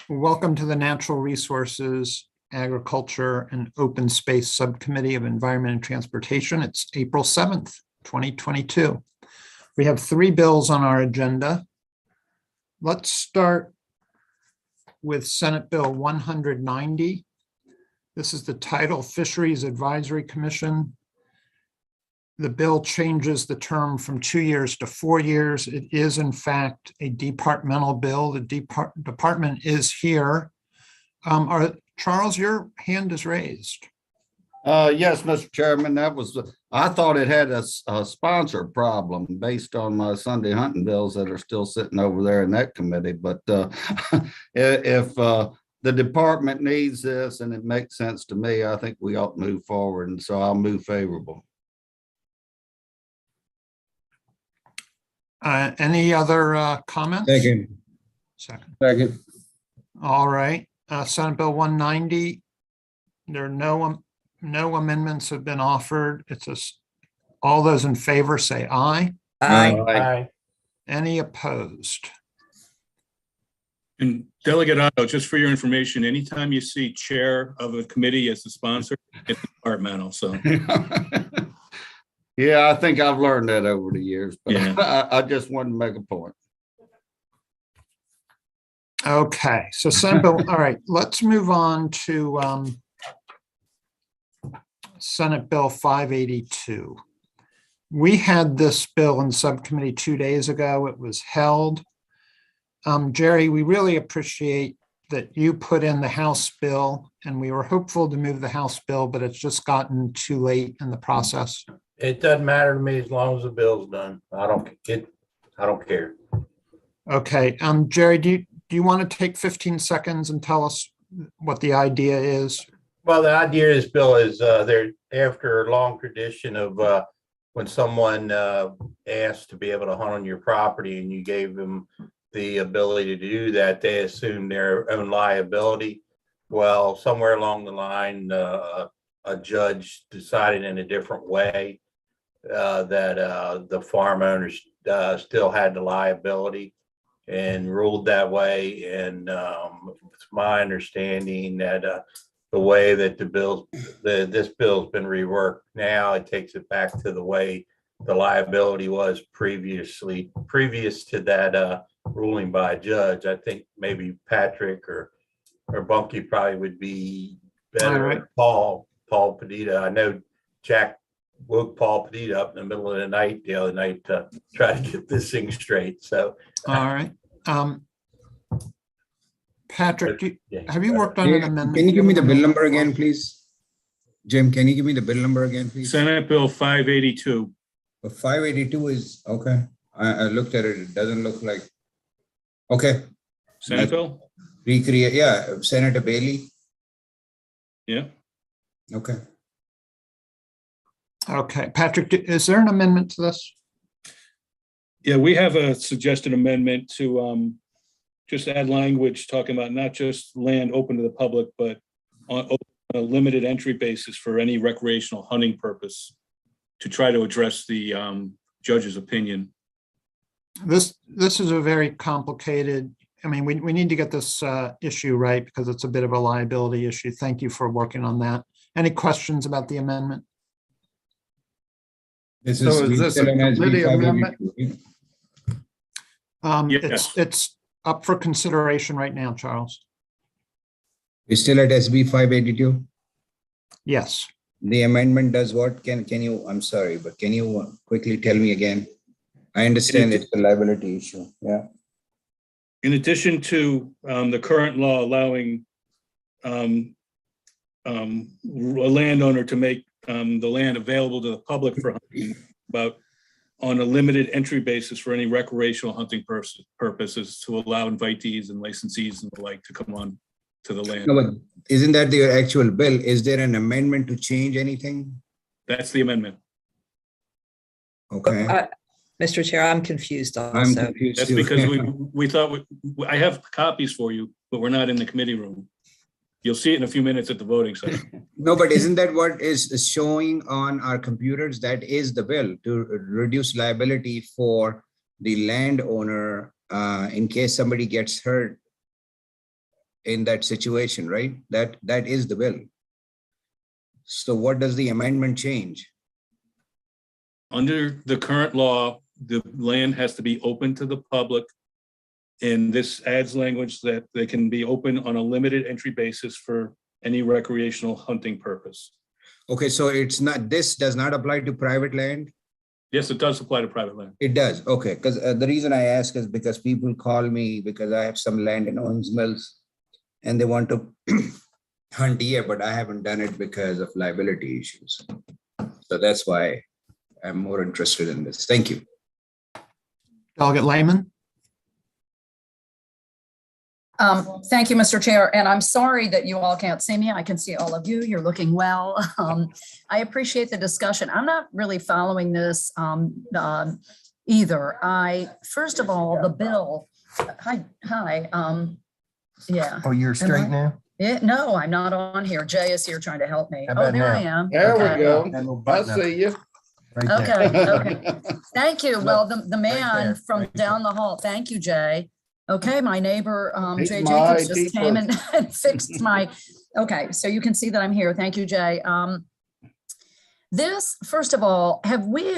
Welcome to the Natural Resources, Agriculture, and Open Space Subcommittee of Environment and Transportation. It's April 7th, 2022. We have 3 bills on our agenda. Let's start with Senate Bill 190. This is the title, Fisheries Advisory Commission. The bill changes the term from 2 years to 4 years. It is, in fact, a departmental bill. The department is here. Charles, your hand is raised. Yes, Mr. Chairman, I thought it had a sponsor problem based on my Sunday hunting bills that are still sitting over there in that committee. But if the department needs this and it makes sense to me, I think we ought to move forward. And so I'll move favorable. Any other comments? Second. All right. Senate Bill 190. There are no amendments have been offered. All those in favor say aye. Aye. Any opposed? And Delegate Otto, just for your information, anytime you see chair of a committee as the sponsor, it's departmental. So. Yeah, I think I've learned that over the years, but Yeah. I just wanted to make a point. Okay, so Senate Bill, all right, let's move on to Senate Bill 582. We had this bill in subcommittee 2 days ago. It was held. Jerry, we really appreciate that you put in the House bill, and we were hopeful to move the House bill, but it's just gotten too late in the process. It doesn't matter to me as long as the bill's done. I don't care. Okay, Jerry, do you want to take 15 seconds and tell us what the idea is? Well, the idea of this bill is there after a long tradition of when someone asked to be able to hunt on your property and you gave them the ability to do that, they assume their own liability. Well, somewhere along the line, a judge decided in a different way that the farm owners still had the liability and ruled that way. And it's my understanding that the way that this bill's been reworked now, it takes it back to the way the liability was previous to that ruling by a judge. I think maybe Patrick or Bunky probably would be better. Right. Paul Padita. I know Jack woke Paul Padita up in the middle of the night the other night to try to get this thing straight. So, all right. Patrick, have you worked on an amendment? Can you give me the bill number again, please? Jim, can you give me the bill number again, please? Senate Bill 582. 582 is, okay. I looked at it. It doesn't look like, okay. Senate Bill? Senator Bailey. Yeah. Okay. Okay, Patrick, is there an amendment to this? Yeah, we have a suggested amendment to just add language talking about not just land open to the public, but on a limited entry basis for any recreational hunting purpose to try to address the judge's opinion. This is a very complicated, I mean, we need to get this issue right because it's a bit of a liability issue. Thank you for working on that. Any questions about the amendment? Is this a committee amendment? Yes. It's up for consideration right now, Charles. We're still at SB 582? Yes. The amendment does what? Can you, I'm sorry, but can you quickly tell me again? I understand it's a liability issue. Yeah. In addition to the current law allowing a landowner to make the land available to the public for hunting, about on a limited entry basis for any recreational hunting purposes to allow invitees and licensees and the like to come on to the land. No, but isn't that the actual bill? Is there an amendment to change anything? That's the amendment. Okay. Mr. Chair, I'm confused also. I'm confused That's too. because we thought I have copies for you, but we're not in the committee room. You'll see it in a few minutes at the voting session. No, but isn't that what is showing on our computers? That is the bill to reduce liability for the landowner in case somebody gets hurt in that situation, right? That is the bill. So what does the amendment change? Under the current law, the land has to be open to the public. And this adds language that they can be open on a limited entry basis for any recreational hunting purpose. Okay, so it's not, this does not apply to private land? Yes, it does apply to private land. It does, okay, because the reason I ask is because people call me because I have some land in Owens Mills and they want to hunt deer, but I haven't done it because of liability issues. So that's why I'm more interested in this. Thank you. Delegate Lehman. Thank you, Mr. Chair, and I'm sorry that you all can't see me. I can see all of you. You're looking well. I appreciate the discussion. I'm not really following this either. First of all, the bill, hi, yeah. Oh, you're straight now? Yeah, no, I'm not on here. Jay is here trying to help me. How Oh, about there I now? am. There Okay. we go. That little I button up see you. right there. Okay, okay. Thank you. Well, the man there, from right there. down the hall, thank you, Jay. Okay, my neighbor, He's Jay my Jacobs just IT came and fixed my, okay, so you can see that I'm here. Thank you, Jay. This, first of all, have we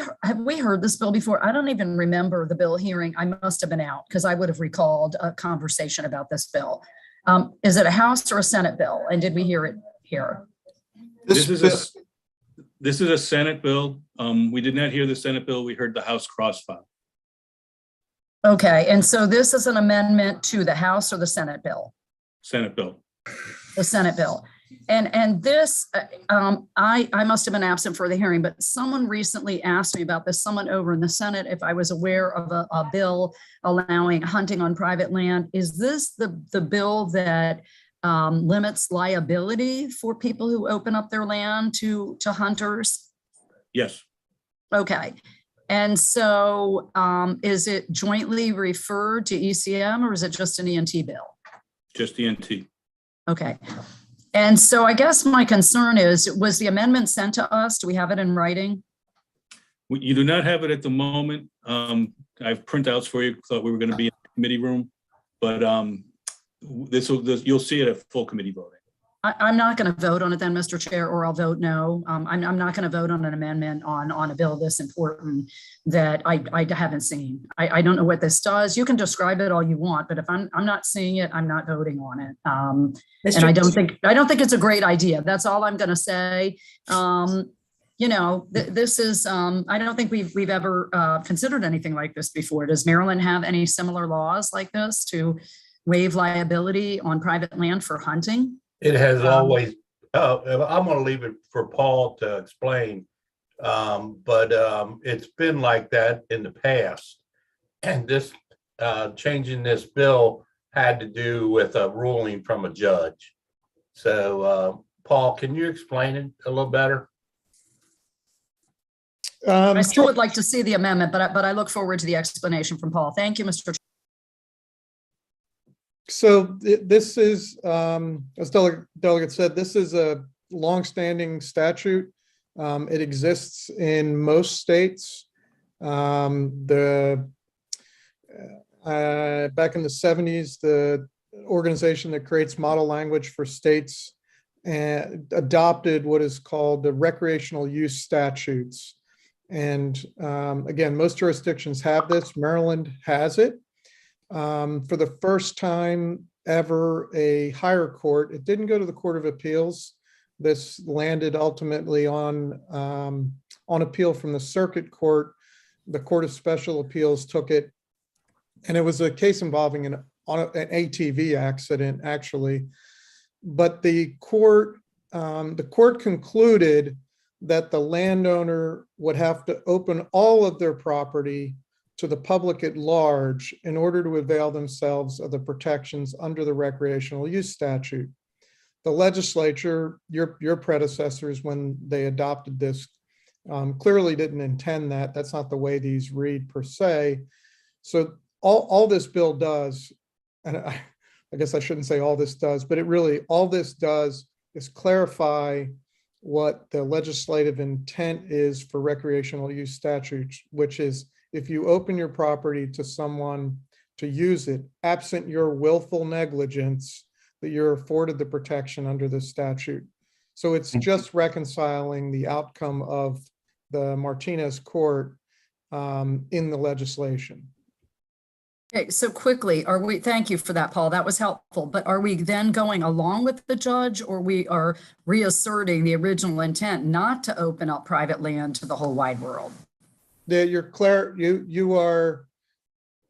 heard this bill before? I don't even remember the bill hearing. I must have been out because I would have recalled a conversation about this bill. Is it a House or a Senate bill? And did we hear it here? This is a Senate bill. We did not hear the Senate bill. We heard the House crossfire. Okay, and so this is an amendment to the House or the Senate bill? Senate bill. The Senate bill. And this, I must have been absent for the hearing, but someone recently asked me about this, someone over in the Senate, if I was aware of a bill allowing hunting on private land. Is this the bill that limits liability for people who open up their land to hunters? Yes. Okay. And so is it jointly referred to ECM or is it just an ENT bill? Just the NT. Okay. And so I guess my concern is, was the amendment sent to us? Do we have it in writing? You do not have it at the moment. I have printouts for you. Thought we were going to be in the committee room, but you'll see it at full committee voting. I'm not going to vote on it then, Mr. Chair, or I'll vote no. I'm not going to vote on an amendment on a bill this important that I haven't seen. I don't know what this does. You can describe it all you want, but if I'm not seeing it, I'm not voting on it. And I don't think it's a great idea. That's all I'm going to say. You know, this is, I don't think we've ever considered anything like this before. Does Maryland have any similar laws like this to waive liability on private land for hunting? It has always, I'm going to leave it for Paul to explain, but it's been like that in the past. And this changing this bill had to do with a ruling from a judge. So, Paul, can you explain it a little better? I still would like to see the amendment, but I look forward to the explanation from Paul. Thank you, Mr. Chair. So this is, as Delegate said, this is a longstanding statute. It exists in most states. Back in the 70s, the organization that creates model language for states adopted what is called the Recreational Use Statutes. And again, most jurisdictions have this. Maryland has it. For the first time ever, a higher court, it didn't go to the Court of Appeals. This landed ultimately on appeal from the circuit court. The Court of Special Appeals took it, and it was a case involving an ATV accident, actually. But the court concluded that the landowner would have to open all of their property to the public at large in order to avail themselves of the protections under the Recreational Use Statute. The legislature, your predecessors, when they adopted this, clearly didn't intend that. That's not the way these read per se. So all this bill does, and I guess I shouldn't say all this does, but all this does is clarify what the legislative intent is for recreational use statutes, which is if you open your property to someone to use it, absent your willful negligence, that you're afforded the protection under this statute. So it's just reconciling the outcome of the Martinez court in the legislation. Okay, so quickly, thank you for that, Paul. That was helpful. But are we then going along with the judge, or we are reasserting the original intent not to open up private land to the whole wide world? You are,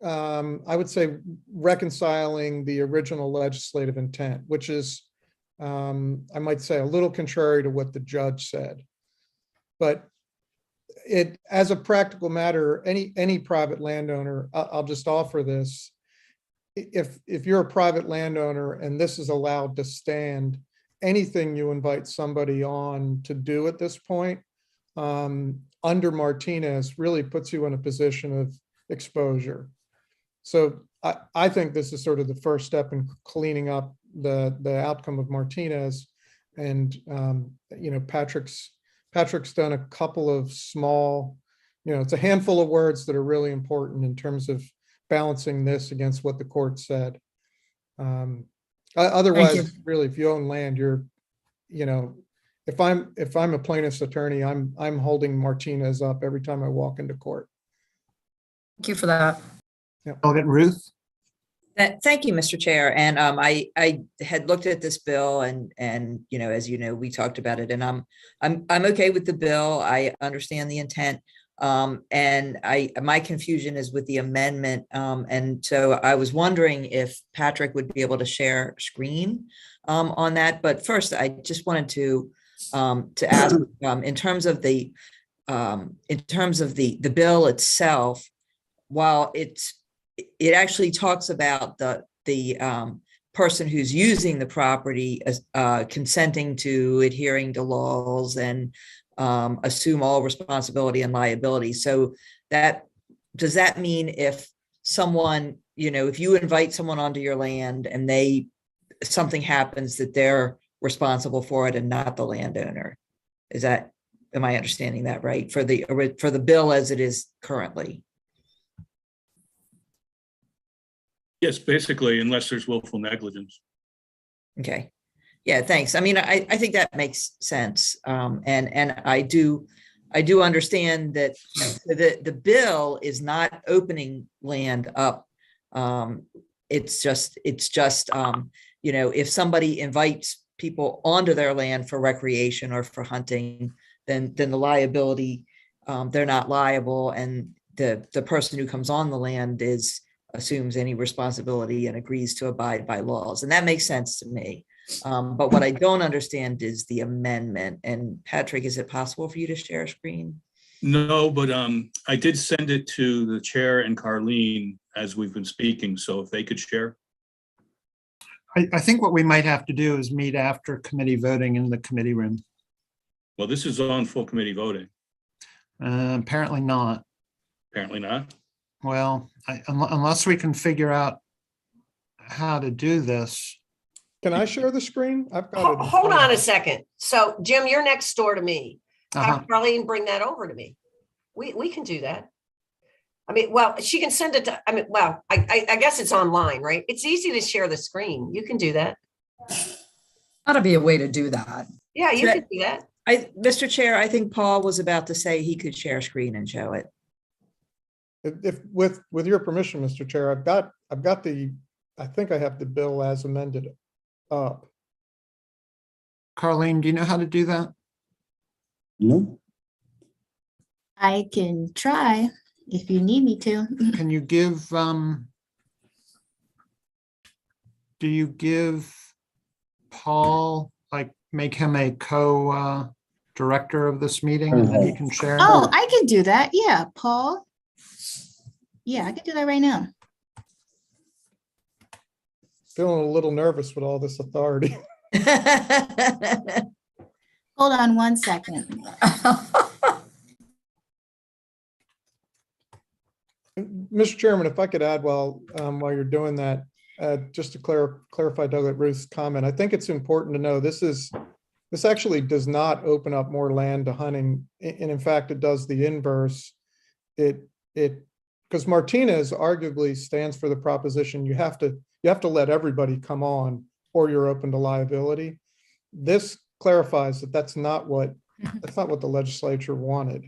I would say, reconciling the original legislative intent, which is, I might say, a little contrary to what the judge said. But it, as a practical matter, any private landowner, I'll just offer this. If you're a private landowner and this is allowed to stand, anything you invite somebody on to do at this point, under Martinez, really puts you in a position of exposure. So I think this is sort of the first step in cleaning up the outcome of Martinez. And Patrick's done a couple of small, it's a handful of words that are really important in terms of balancing this against what the court said. Otherwise, really, if you own land, if I'm a plaintiff's attorney, I'm holding Martinez up every time I walk into court. Thank you for that. Delegate Ruth. Thank you, Mr. Chair. And I had looked at this bill, and as you know, we talked about it, and I'm okay with the bill. I understand the intent, and my confusion is with the amendment. And so I was wondering if Patrick would be able to share screen on that. But first, I just wanted to ask, in terms of the bill itself, while it actually talks about the person who's using the property as consenting to, adhering to laws, and assume all responsibility and liability. So does that mean if someone, if you invite someone onto your land and something happens, that they're responsible for it and not the landowner? Am I understanding that right for the bill as it is currently? Yes, basically, unless there's willful negligence. Okay. Yeah, thanks. I mean, I think that makes sense. And I do understand that the bill is not opening land up. It's just if somebody invites people onto their land for recreation or for hunting, then the liability, they're not liable, and the person who comes on the land assumes any responsibility and agrees to abide by laws. And that makes sense to me. But what I don't understand is the amendment. And Patrick, is it possible for you to share a screen? No, but I did send it to the chair and Carlene as we've been speaking. So if they could share. I think what we might have to do is meet after committee voting in the committee room. Well, this is on full committee voting. Apparently not. Apparently not. Well, unless we can figure out how to do this. Can I share the screen? I've got it. Hold on a second. So Jim, you're next door to me. Have Carlene bring that over to me. We can do that. I mean, well, she can send it to, I guess it's online, right? It's easy to share the screen. You can do that. Gotta be a way to do that. Yeah, you can do that. Mr. Chair, I think Paul was about to say he could share screen and show it. If with your permission, Mr. Chair, I've got I think I have the bill as amended up. Carlene, do you know how to do that? No. I can try if you need me to. Can you give, do you give Paul, make him a co-director of this meeting and then he can share? Oh, I can do that. Yeah, Paul. Yeah, I can do that right now. Feeling a little nervous with all this authority. Hold on one second. Mr. Chairman, if I could add while you're doing that, just to clarify Delegate Ruth's comment, I think it's important to know this actually does not open up more land to hunting, and in fact, it does the inverse. Because Martinez arguably stands for the proposition you have to let everybody come on or you're open to liability. This clarifies that that's not what the legislature wanted.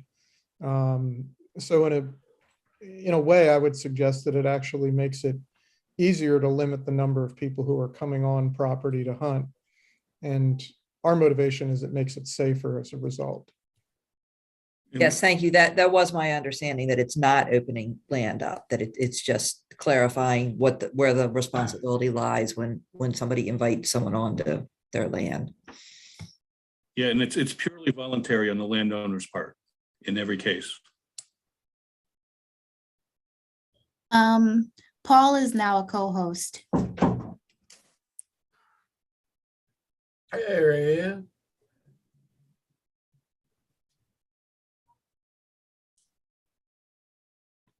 So in a way, I would suggest that it actually makes it easier to limit the number of people who are coming on property to hunt. And our motivation is it makes it safer as a result. Yes, thank you. That was my understanding, that it's not opening land up, that it's just clarifying where the responsibility lies when somebody invites someone onto their land. Yeah, and it's purely voluntary on the landowner's part in every case. Paul is now a co-host. There he is.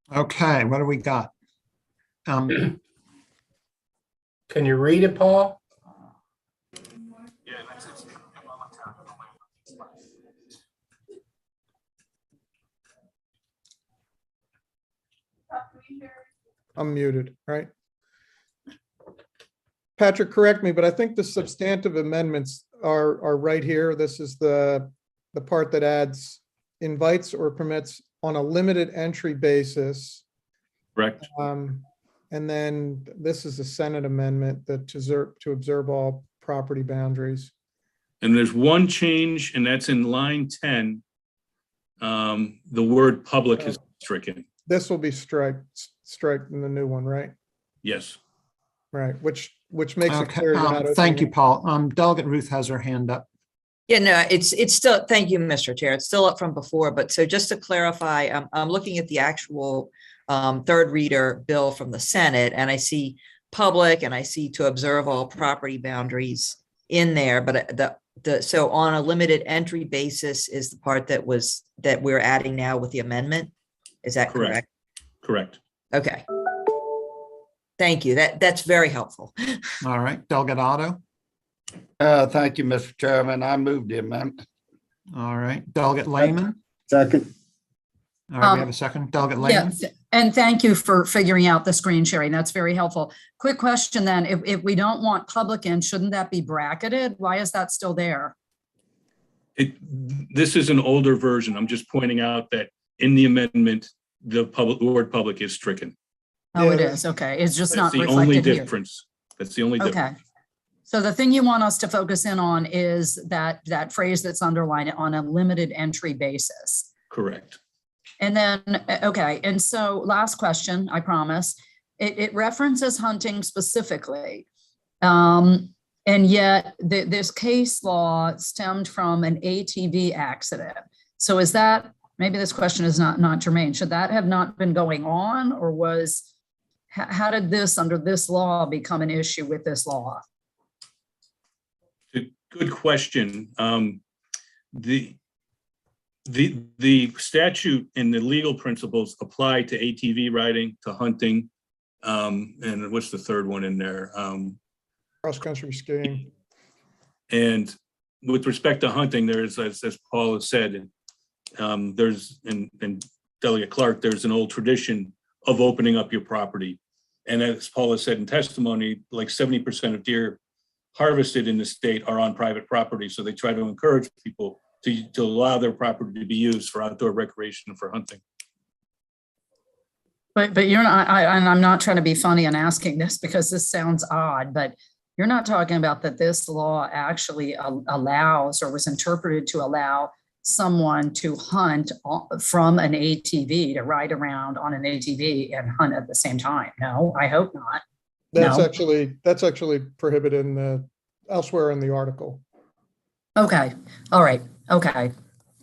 Okay, what do we got? Can you read it, Paul? Yeah, I'm muted, right? Patrick, correct me, but I think the substantive amendments are right here. This is the part that adds invites or permits on a limited entry basis. correct. And then this is a Senate amendment that to observe all property boundaries. And there's one change, and that's in line 10. The word public is stricken. This will be striked in the new one, right? Yes. Right, which makes it Okay, clear. you're not thank you, opening- Paul. Delegate Ruth has her hand up. Yeah, no, it's still, thank you, Mr. Chair. It's still up from before, but so just to clarify, I'm looking at the actual third reader bill from the Senate, and I see public and I see to observe all property boundaries in there, but so on a limited entry basis is the part that we're adding now with the amendment. Is that correct? Correct. Okay. Thank you. That's very helpful. All right, Delegate Otto. Thank you, Mr. Chairman. I moved the amendment. All right, Delegate Lehman. Second. All right, we have a second. Delegate Lehman. Yeah, and thank you for figuring out the screen sharing. That's very helpful. Quick question then, if we don't want public in, shouldn't that be bracketed? Why is that still there? This is an older version. I'm just pointing out that in the amendment, the word public is stricken. Oh, it Yeah. is. Okay. It's just That's not the only reflected here. difference. That's the only difference. Okay. So the thing you want us to focus in on is that phrase that's underlined on a limited entry basis. Correct. And then, okay, and so last question, I promise. It references hunting specifically. And yet this case law stemmed from an ATV accident. So is that, maybe this question is not germane. Should that have not been going on, or how did this under this law become an issue with this law? Good question. The statute and the legal principles apply to ATV riding, to hunting, and what's the third one in there? Cross-country skiing. And with respect to hunting, there's, as Paul has said, there's, and Delegate Clark, there's an old tradition of opening up your property. And as Paul has said in testimony, like 70% of deer harvested in the state are on private property. So they try to encourage people to allow their property to be used for outdoor recreation and for hunting. But you're not, and I'm not trying to be funny in asking this because this sounds odd, but you're not talking about that this law actually allows or was interpreted to allow someone to hunt from an ATV, to ride around on an ATV and hunt at the same time. No, I hope not. That's No. actually prohibited elsewhere in the article. Okay, all right, okay.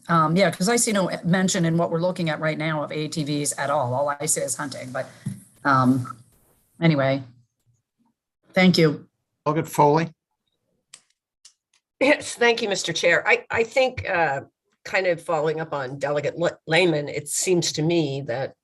Yeah, because I see no mention in what we're looking at right now of ATVs at all. All I see is hunting, but anyway, thank you. Delegate Foley. Yes, thank you, Mr. Chair. I think kind of following up on Delegate Lehman, it seems to me that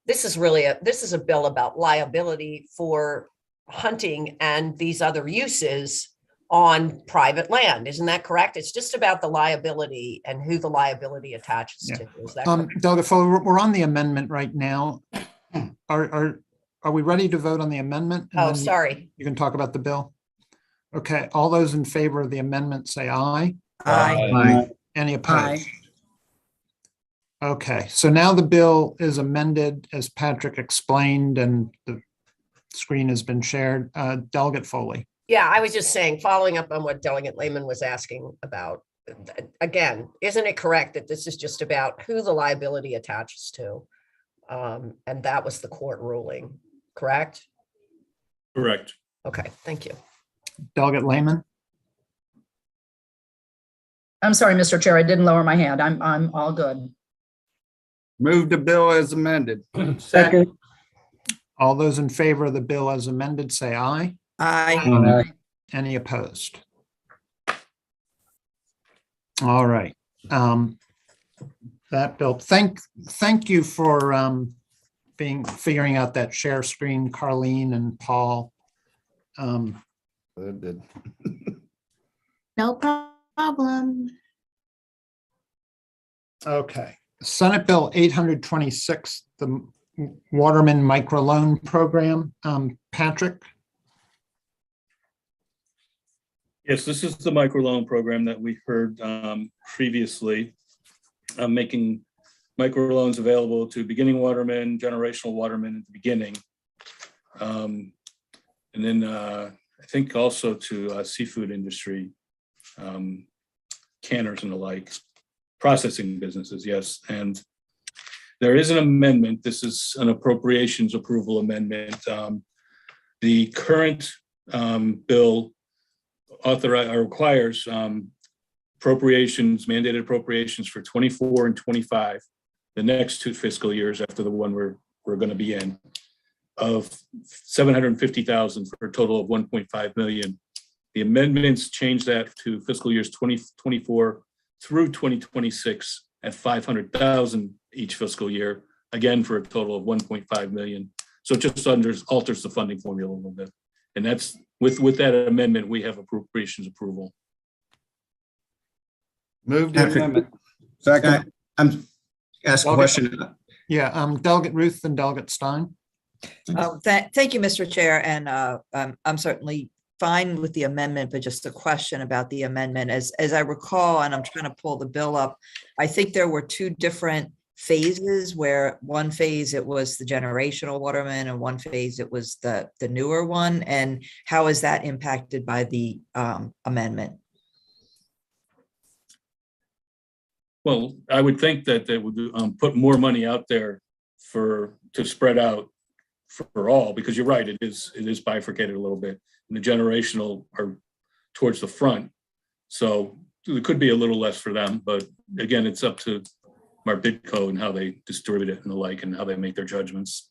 this is a bill about liability for hunting and these other uses on private land. Isn't that correct? It's just about the liability and who the liability attaches to. Is that correct? Delegate Foley, we're on the amendment right now. Are we ready to vote on the amendment? And Oh, then sorry. You can talk about the bill. Okay, all those in favor of the amendment, say aye. Aye. Any opposed? Okay, so now the bill is amended as Patrick explained and the screen has been shared. Delegate Foley. Yeah, I was just saying, following up on what Delegate Lehman was asking about, again, isn't it correct that this is just about who the liability attaches to? And that was the court ruling, correct? Correct. Okay, thank you. Delegate Lehman. I'm sorry, Mr. Chair, I didn't lower my hand. I'm all good. Move the bill as amended. Second. All those in favor of the bill as amended, say aye. Aye. Any opposed? All right. That bill, thank you for figuring out that share screen, Carlene and Paul. It did. No problem. Okay, Senate Bill 826, the Waterman microloan program. Patrick? Yes, this is the microloan program that we heard previously, making microloans available to beginning watermen, generational watermen at the beginning. And then I think also to seafood industry, canners and the like, processing businesses, yes. And there is an amendment. This is an appropriations approval amendment. The current bill requires appropriations, mandated appropriations for 24 and 25, the next 2 fiscal years after the one we're going to be in, of $750,000 for a total of $1.5 million. The amendments change that to fiscal years 2024 through 2026 at $500,000 each fiscal year, again for a total of $1.5 million. So it just alters the funding formula a little bit. And that's with that amendment, we have appropriations approval. Move the amendment. Second. I'm ask a question. Yeah, Delegate Ruth and Delegate Stein. Thank you, Mr. Chair, and I'm certainly fine with the amendment, but just a question about the amendment. As I recall, and I'm trying to pull the bill up, I think there were 2 different phases where one phase it was the generational waterman and one phase it was the newer one. And how is that impacted by the amendment? Well, I would think that they would put more money out there to spread out for all, because you're right, it is bifurcated a little bit. And the generational are towards the front. So there could be a little less for them, but again, it's up to our bid code and how they distribute it and the like, and how they make their judgments.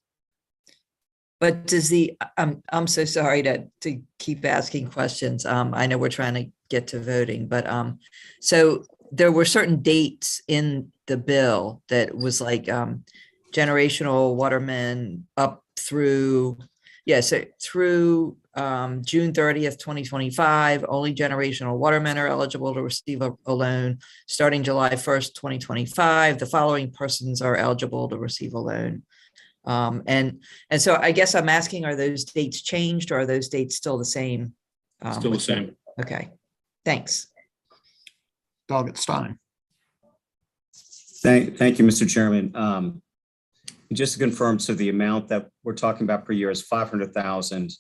But does I'm so sorry to keep asking questions. I know we're trying to get to voting, but so there were certain dates in the bill that was like generational watermen up through, so through June 30th, 2025, only generational watermen are eligible to receive a loan. Starting July 1st, 2025, the following persons are eligible to receive a loan. And so I guess I'm asking, are those dates changed or are those dates still the same? Still the same. Okay, thanks. Delegate Stein. Thank you, Mr. Chairman. Just to confirm, so the amount that we're talking about per year is 500,000.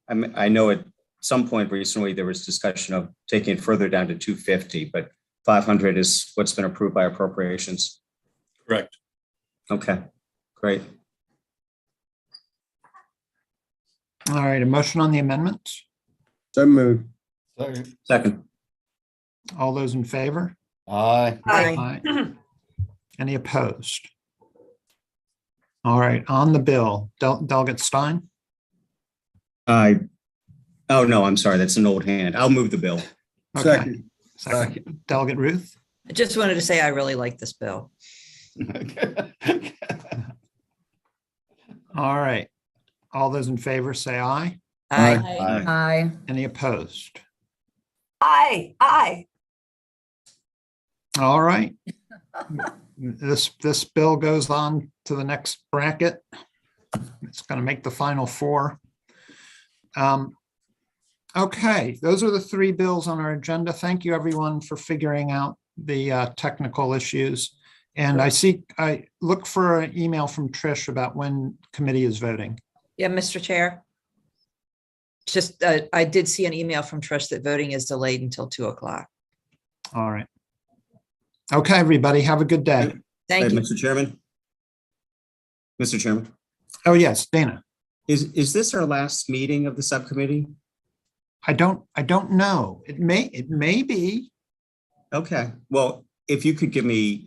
I know at some point recently there was discussion of taking it further down to 250, but 500 is what's been approved by appropriations. Correct. Okay, great. All right, a motion on the amendment. So moved. Second. All those in favor? Aye. Aye. Any opposed? All right, on the bill, Delegate Stein. Oh no, I'm sorry, that's an old hand. I'll move the bill. Okay. Second. Delegate Ruth. I just wanted to say I really like this bill. All right, all those in favor say aye. Aye. Aye. Any opposed? Aye. All right. This bill goes on to the next bracket. It's going to make the final 4. Okay, those are the three bills on our agenda. Thank you, everyone, for figuring out the technical issues. And I look for an email from Trish about when committee is voting. Yeah, Mr. Chair. Just, I did see an email from Trish that voting is delayed until 2:00. All right. Okay, everybody, have a good day. Thank you. Mr. Chairman. Mr. Chairman, Oh, yes, Dana. is this our last meeting of the subcommittee? I don't know. It may be. Okay, well, if you could give me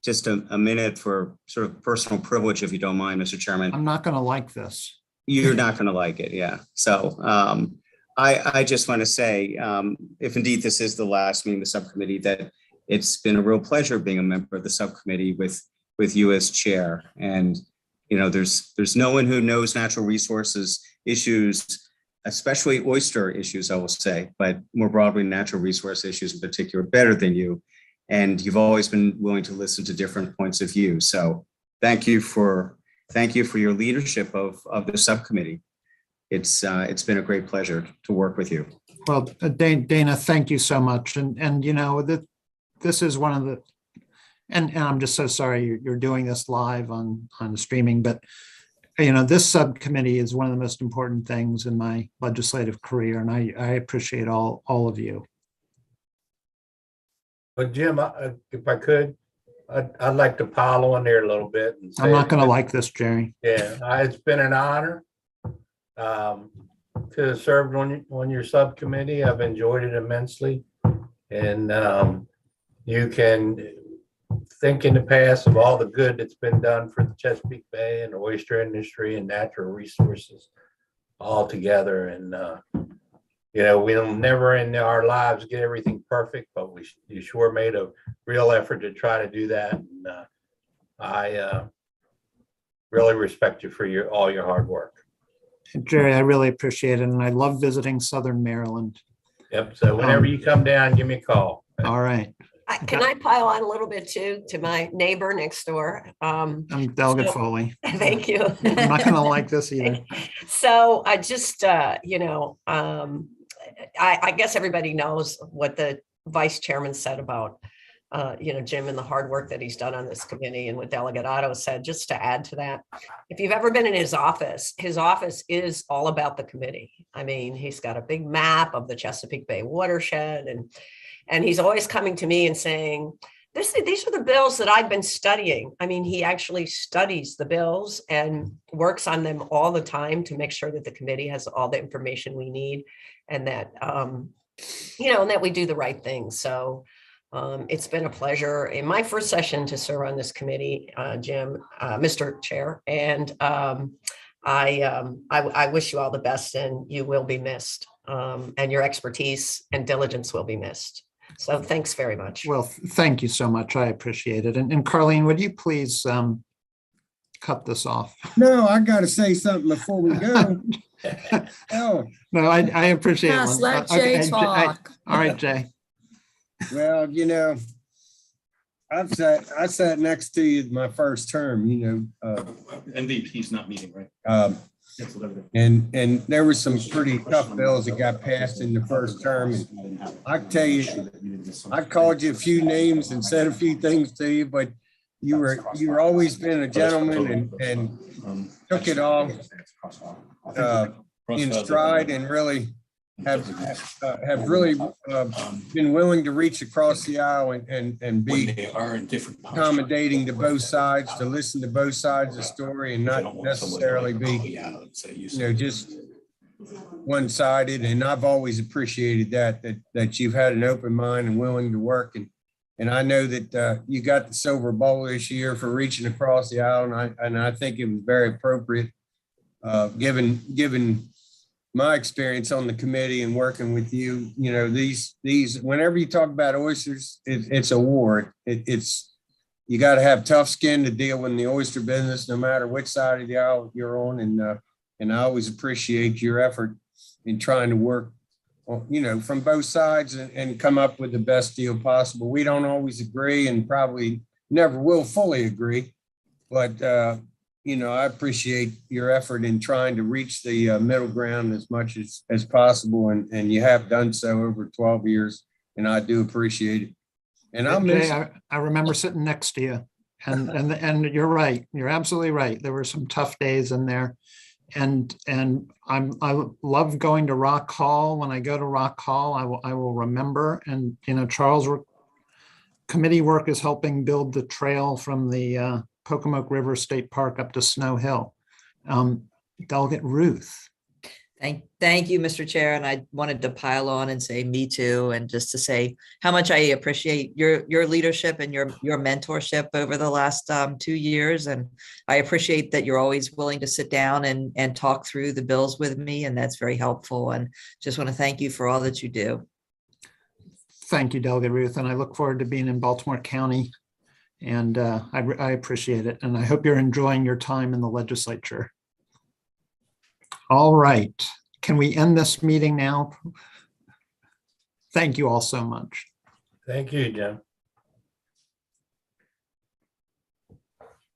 just a minute for sort of personal privilege, if you don't mind, Mr. Chairman. I'm not going to like this. You're not going to like it, yeah. So I just want to say, if indeed this is the last meeting of the subcommittee, that it's been a real pleasure being a member of the subcommittee with you as chair. And you know, there's no one who knows natural resources issues, especially oyster issues, I will say, but more broadly, natural resource issues in particular, better than you. And you've always been willing to listen to different points of view. So thank you for your leadership of the subcommittee. It's been a great pleasure to work with you. Well, Dana, thank you so much. And you know, this is one of the, and I'm just so sorry you're doing this live on the streaming, but you know, this subcommittee is one of the most important things in my legislative career, and I appreciate all of you. But Jim, if I could, I'd like to pile on there a little bit. And say I'm not going to like this, Jerry. Yeah, it's been an honor to have served on your subcommittee. I've enjoyed it immensely. And you can think in the past of all the good that's been done for the Chesapeake Bay and the oyster industry and natural resources all together. And, you know, we'll never in our lives get everything perfect, but you sure made a real effort to try to do that. And I really respect you for all your hard work. Jerry, I really appreciate it. And I love visiting Southern Maryland. Yep. So whenever you come down, give me a call. All right. Can I pile on a little bit too to my neighbor next door? I'm Delegate Foley. Thank you. I'm not going to like this either. So I just, you know, I guess everybody knows what the vice chairman said about, you know, Jim and the hard work that he's done on this committee, and what Delegate Otto said. Just to add to that, if you've ever been in his office is all about the committee. I mean, he's got a big map of the Chesapeake Bay watershed, and he's always coming to me and saying, these are the bills that I've been studying. I mean, he actually studies the bills and works on them all the time to make sure that the committee has all the information we need, and that, you know, and that we do the right thing. So it's been a pleasure in my first session to serve on this committee, Jim, Mr. Chair. And I wish you all the best, and you will be missed. And your expertise and diligence will be missed. So thanks very much. Well, thank you so much. I appreciate it. And Carlene, would you please cut this off? No, I got to say something before we go. Oh, No, I appreciate Yes, it. let Jay talk. All right, Jay. well, you know, I sat next to you my first term, you know. MVP's not meeting, right? And there were some pretty tough bills that got passed in the first term. And I tell you, I called you a few names and said a few things to you, but you were always been a gentleman and took it all in stride, and really have really been willing to reach across the aisle and be accommodating to both sides, to listen to both sides of the story, and not necessarily be, you know, just one-sided. And I've always appreciated that you've had an open mind and willing to work. And I know that you got the silver bowl this year for reaching across the aisle, and I think it was very appropriate, given my experience on the committee and working with you. You know, these whenever you talk about oysters, it's a war. It's you got to have tough skin to deal with the oyster business, no matter which side of the aisle you're on. And I always appreciate your effort in trying to work, you know, from both sides and come up with the best deal possible. We don't always agree, and probably never will fully agree, but I appreciate your effort in trying to reach the middle ground as much as possible. And you have done so over 12 years. And I do appreciate it. And I'll miss. Jay, I remember sitting next to you, and you're right. You're absolutely right. There were some tough days in there, and I love going to Rock Hall. When I go to Rock Hall, I will remember. And Charles, committee work is helping build the trail from the Pocomoke River State Park up to Snow Hill. Delegate Ruth. Thank you, Mr. Chair. And I wanted to pile on and say me too, and just to say how much I appreciate your leadership and your mentorship over the last 2 years. And I appreciate that you're always willing to sit down and talk through the bills with me. And that's very helpful. And just want to thank you for all that you do. Thank you, Delegate Ruth. And I look forward to being in Baltimore County. And I appreciate it. And I hope you're enjoying your time in the legislature. All right. Can we end this meeting now? Thank you all so much. Thank you, Jim.